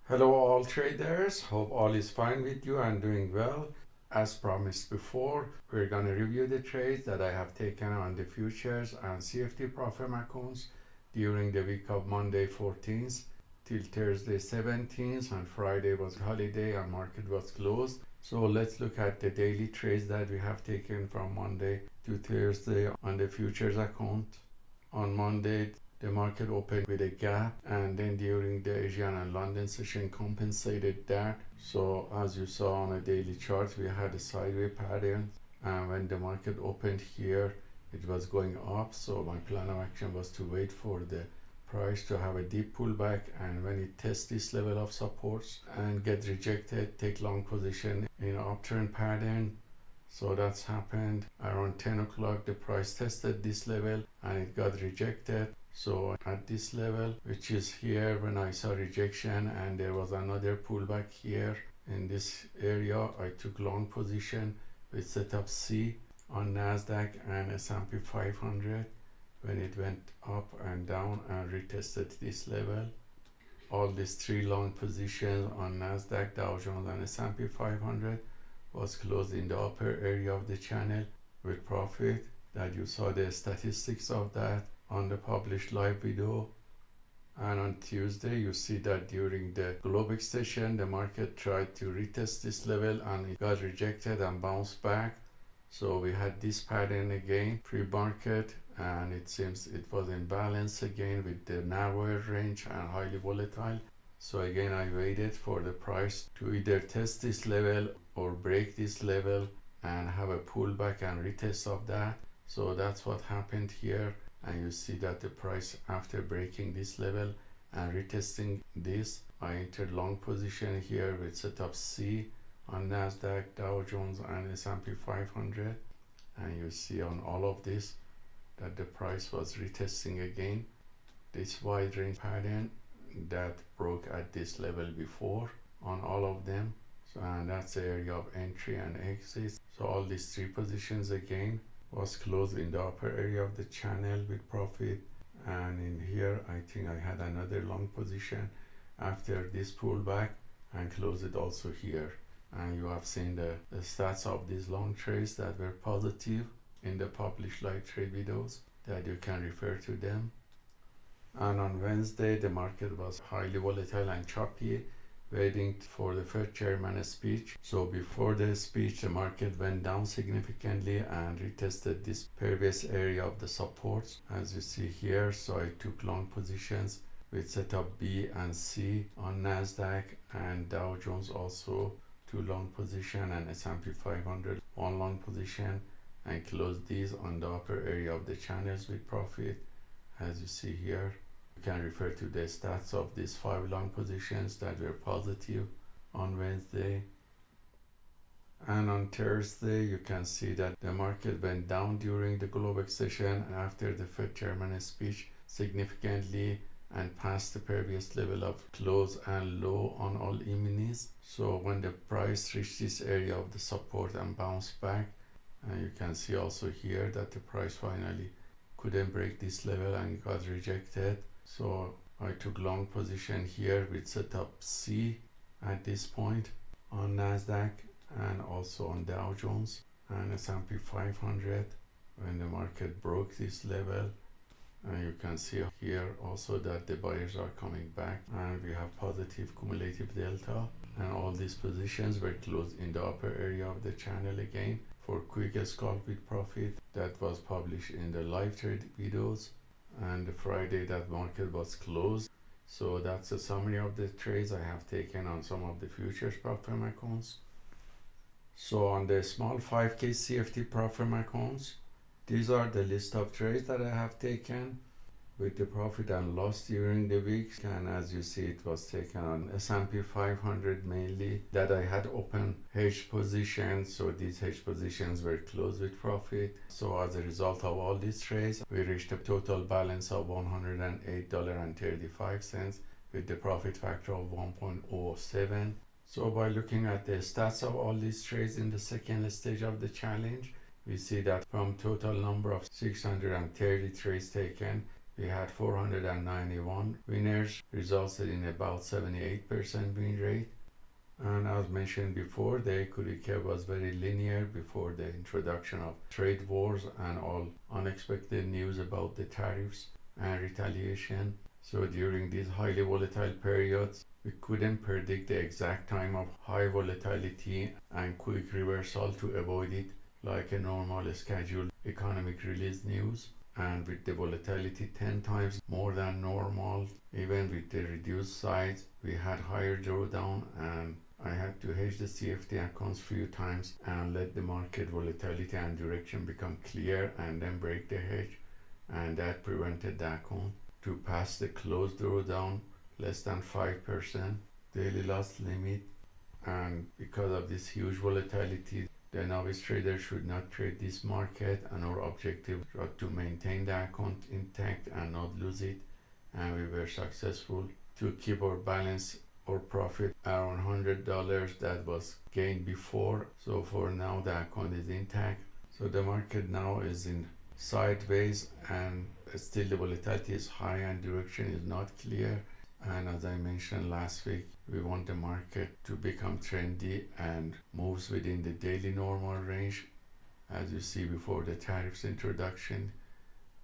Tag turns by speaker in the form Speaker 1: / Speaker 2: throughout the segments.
Speaker 1: Hello all traders, hope all is fine with you and doing well. As promised before, we're going to review the trades that I have taken on the futures and CFD profit accounts during the week of Monday 14th till Thursday 17th, and Friday was holiday and market was closed. So let's look at the daily trades that we have taken from Monday to Thursday on the futures account. On Monday, the market opened with a gap, and then during the Asian and London session compensated that. So as you saw on a daily chart, we had a sideways pattern, and when the market opened here, it was going up. So my plan of action was to wait for the price to have a deep pullback, and when it tests this level of supports and get rejected, take long position in upturn pattern. So that's happened around 10 o'clock. The price tested this level and it got rejected. So at this level, which is here, when I saw rejection and there was another pullback here in this area, I took long position with setup C on Nasdaq and S&P 500 when it went up and down and retested this level. All these three long positions on Nasdaq, Dow Jones and S&P 500 was closed in the upper area of the channel with profit. That you saw the statistics of that on the published live video. And on Tuesday, you see that during the Globex session, the market tried to retest this level and it got rejected and bounced back. So we had this pattern again pre-market, and it seems it was in balance again with the narrower range and highly volatile. So again, I waited for the price to either test this level or break this level and have a pullback and retest of that. So that's what happened here. And you see that the price, after breaking this level and retesting this, I entered long position here with setup C on Nasdaq, Dow Jones and S&P 500. And you see on all of this that the price was retesting again this wide range pattern that broke at this level before on all of them. So, and that's the area of entry and exit. So all these three positions again was closed in the upper area of the channel with profit. And in here, I think I had another long position after this pullback and closed it also here. And you have seen the stats of these long trades that were positive in the published live trade videos that you can refer to them. And on Wednesday, the market was highly volatile and choppy, waiting for the Fed chairman's speech. So before the speech, the market went down significantly and retested this previous area of the supports, as you see here. So I took long positions with setup B and C on Nasdaq and Dow Jones, also two long position, and S&P 500 one long position, and closed these on the upper area of the channels with profit, as you see here. You can refer to the stats of these 5 long positions that were positive on Wednesday. And on Thursday, you can see that the market went down during the Globex session after the Fed chairman's speech significantly and past the previous level of close and low on all E-minis. So when the price reached this area of the support and bounced back, and you can see also here that the price finally couldn't break this level and got rejected. So I took long position here with setup C at this point on Nasdaq and also on Dow Jones and S&P 500 when the market broke this level. And you can see here also that the buyers are coming back and we have positive cumulative delta, and all these positions were closed in the upper area of the channel again for quick scalp with profit. That was published in the live trade videos, and the Friday that market was closed. So that's a summary of the trades I have taken on some of the futures profit accounts. So on the small 5k CFD profit accounts, these are the list of trades that I have taken with the profit and loss during the week. And as you see, it was taken on S&P 500 mainly that I had open hedge positions. So these hedge positions were closed with profit. So as a result of all these trades, we reached a total balance of $108.35 with the profit factor of 1.07. So by looking at the stats of all these trades in the second stage of the challenge, we see that from total number of 630 trades taken, We had 491 winners, resulted in about 78% win rate. And as mentioned before, the equity curve was very linear before the introduction of trade wars and all unexpected news about the tariffs and retaliation. So during these highly volatile periods, we couldn't predict the exact time of high volatility and quick reversal to avoid it like a normal scheduled economic release news. And with the volatility 10 times more than normal, even with the reduced size, we had higher drawdown, and I had to hedge the CFD accounts few times and let the market volatility and direction become clear and then break the hedge, and that prevented the account to pass the closed drawdown less than 5% daily loss limit. And because of this huge volatility, the novice trader should not trade this market, and our objective was to maintain the account intact and not lose it, and we were successful to keep our balance or profit around $100 that was gained before. So for now the account is intact. So the market now is in sideways, and still the volatility is high and direction is not clear. And as I mentioned last week, we want the market to become trendy and moves within the daily normal range. As you see before the tariffs introduction,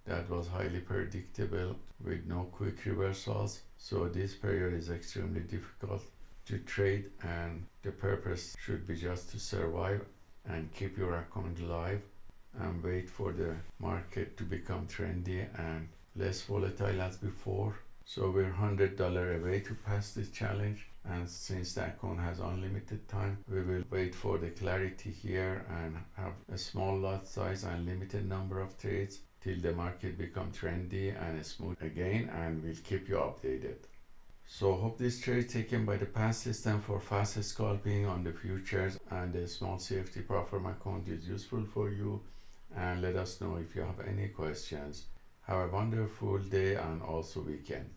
Speaker 1: that was highly predictable with no quick reversals. So this period is extremely difficult to trade, and the purpose should be just to survive and keep your account live and wait for the market to become trendy and less volatile as before. So we're $100 away to pass this challenge, and since the account has unlimited time, we will wait for the clarity here and have a small lot size and limited number of trades till the market become trendy and smooth again, and we'll keep you updated. So hope this trade taken by the PAAT system for fast scalping on the futures and the small CFD profit account is useful for you, and let us know if you have any questions. Have a wonderful day and also weekend.